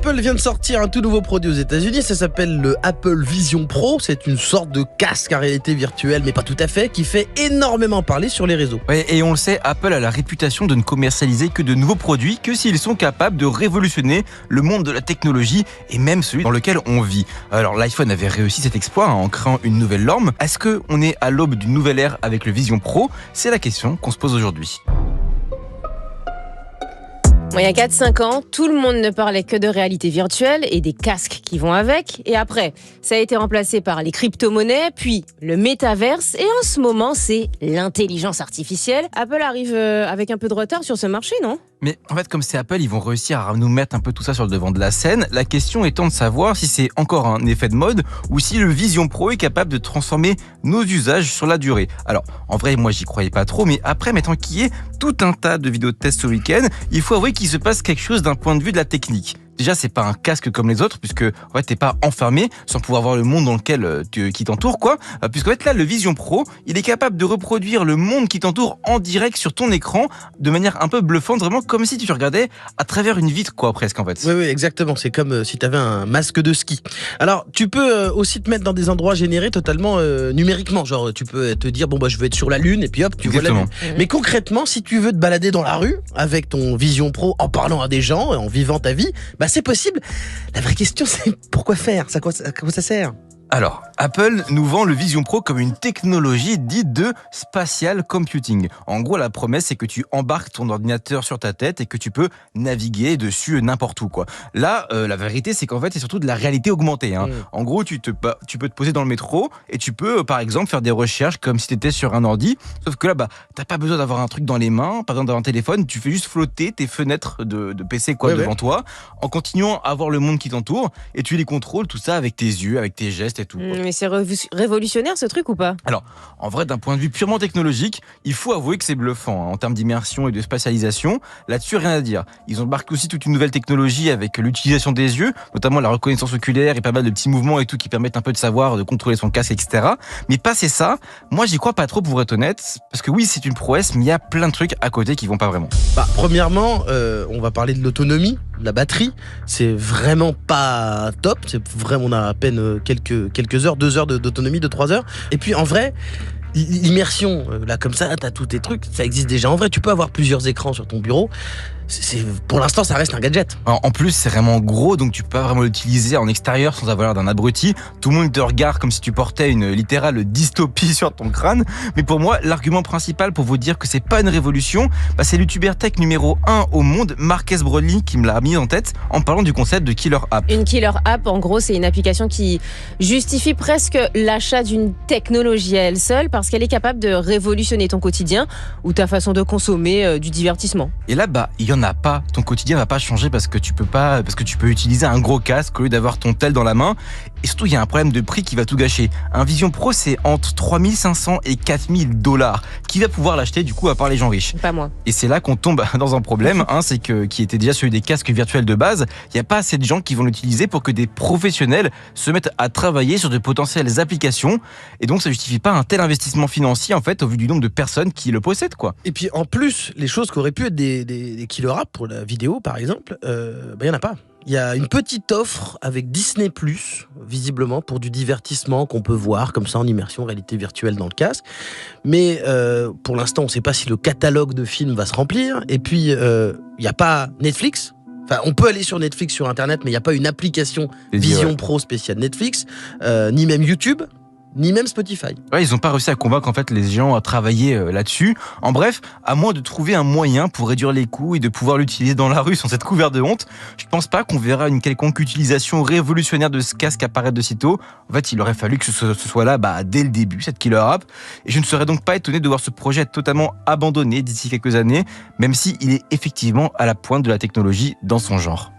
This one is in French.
Apple vient de sortir un tout nouveau produit aux États-Unis, ça s'appelle le Apple Vision Pro. C'est une sorte de casque à réalité virtuelle, mais pas tout à fait, qui fait énormément parler sur les réseaux. Ouais, et on le sait, Apple a la réputation de ne commercialiser que de nouveaux produits que s'ils sont capables de révolutionner le monde de la technologie et même celui dans lequel on vit. Alors l'iPhone avait réussi cet exploit en créant une nouvelle norme. Est-ce qu'on est à l'aube d'une nouvelle ère avec le Vision Pro ? C'est la question qu'on se pose aujourd'hui. Il y a 4-5 ans, tout le monde ne parlait que de réalité virtuelle et des casques qui vont avec. Et après, ça a été remplacé par les crypto-monnaies, puis le métaverse. Et en ce moment, c'est l'intelligence artificielle. Apple arrive avec un peu de retard sur ce marché, non ? Mais en fait, comme c'est Apple, ils vont réussir à nous mettre un peu tout ça sur le devant de la scène. La question étant de savoir si c'est encore un effet de mode ou si le Vision Pro est capable de transformer nos usages sur la durée. Alors, en vrai, moi, j'y croyais pas trop, mais après, mettant qu'il y ait tout un tas de vidéos de tests ce week-end, il faut avouer qu'il se passe quelque chose d'un point de vue de la technique. Déjà, c'est pas un casque comme les autres, puisque en fait, t'es pas enfermé sans pouvoir voir le monde dans lequel qui t'entoure, quoi. Puisqu'en fait, là, le Vision Pro, il est capable de reproduire le monde qui t'entoure en direct sur ton écran, de manière un peu bluffante, vraiment comme si tu regardais à travers une vitre, quoi, presque, en fait. Oui, exactement. C'est comme si tu avais un masque de ski. Alors, tu peux aussi te mettre dans des endroits générés totalement numériquement. Genre, tu peux te dire, je veux être sur la Lune, et puis hop, tu vois la Lune. Mais concrètement, si tu veux te balader dans la rue avec ton Vision Pro en parlant à des gens, en vivant ta vie, c'est possible. La vraie question, c'est pourquoi faire ? À quoi ça sert ? Alors, Apple nous vend le Vision Pro comme une technologie dite de spatial computing. En gros, la promesse, c'est que tu embarques ton ordinateur sur ta tête et que tu peux naviguer dessus n'importe où, quoi. Là, la vérité, c'est qu'en fait, c'est surtout de la réalité augmentée. En gros, tu peux te poser dans le métro et tu peux, par exemple, faire des recherches comme si tu étais sur un ordi. Sauf que là, t'as pas besoin d'avoir un truc dans les mains, pas besoin d'avoir un téléphone. Tu fais juste flotter tes fenêtres de PC devant toi, en continuant à voir le monde qui t'entoure et tu les contrôles, tout ça avec tes yeux, avec tes gestes. Tout, mais c'est révolutionnaire ce truc ou pas ? Alors, en vrai, d'un point de vue purement technologique, il faut avouer que c'est bluffant en termes d'immersion et de spatialisation. Là-dessus, rien à dire. Ils embarquent aussi toute une nouvelle technologie avec l'utilisation des yeux, notamment la reconnaissance oculaire et pas mal de petits mouvements et tout qui permettent un peu de savoir, de contrôler son casque, etc. Mais passé ça, moi, j'y crois pas trop pour être honnête, parce que oui, c'est une prouesse, mais il y a plein de trucs à côté qui vont pas vraiment. Premièrement, on va parler de l'autonomie, de la batterie. C'est vraiment pas top. On a à peine quelques heures, 2 heures d'autonomie, de 3 heures. Et puis en vrai, l'immersion, là comme ça, t'as tous tes trucs, ça existe déjà en vrai. Tu peux avoir plusieurs écrans sur ton bureau. Pour l'instant, ça reste un gadget. En plus, c'est vraiment gros, donc tu peux pas vraiment l'utiliser en extérieur sans avoir l'air d'un abruti. Tout le monde te regarde comme si tu portais une littérale dystopie sur ton crâne. Mais pour moi, l'argument principal pour vous dire que c'est pas une révolution, c'est le YouTuber tech numéro 1 au monde, Marques Brownlee, qui me l'a mis en tête en parlant du concept de Killer App. Une Killer App, en gros, c'est une application qui justifie presque l'achat d'une technologie à elle seule parce qu'elle est capable de révolutionner ton quotidien ou ta façon de consommer du divertissement. Et là, il y en a pas. Ton quotidien va pas changer parce que tu peux utiliser un gros casque au lieu d'avoir ton tel dans la main. Et surtout, il y a un problème de prix qui va tout gâcher. Un Vision Pro, c'est entre 3500 et 4000 $. Qui va pouvoir l'acheter, du coup, à part les gens riches ? Pas moi. Et c'est là qu'on tombe dans un problème, c'est que, qui était déjà celui des casques virtuels de base. Il n'y a pas assez de gens qui vont l'utiliser pour que des professionnels se mettent à travailler sur de potentielles applications. Et donc, ça justifie pas un tel investissement financier, en fait, au vu du nombre de personnes qui le possèdent, quoi. Et puis, en plus, les choses qui auraient pu être des killer apps pour la vidéo, par exemple, il y en a pas. Il y a une petite offre avec Disney+, visiblement, pour du divertissement qu'on peut voir comme ça en immersion, réalité virtuelle dans le casque. Mais pour l'instant, on ne sait pas si le catalogue de films va se remplir. Et puis, il n'y a pas Netflix. Enfin, on peut aller sur Netflix sur Internet, mais il n'y a pas une application Vision Pro spéciale Netflix, ni même YouTube, ni même Spotify. Ouais, ils n'ont pas réussi à convaincre en fait les gens à travailler là-dessus. En bref, à moins de trouver un moyen pour réduire les coûts et de pouvoir l'utiliser dans la rue sans être couvert de honte, je pense pas qu'on verra une quelconque utilisation révolutionnaire de ce casque apparaître de sitôt. En fait, il aurait fallu que ce soit là dès le début, cette Killer App. Et je ne serais donc pas étonné de voir ce projet être totalement abandonné d'ici quelques années, même s'il est effectivement à la pointe de la technologie dans son genre.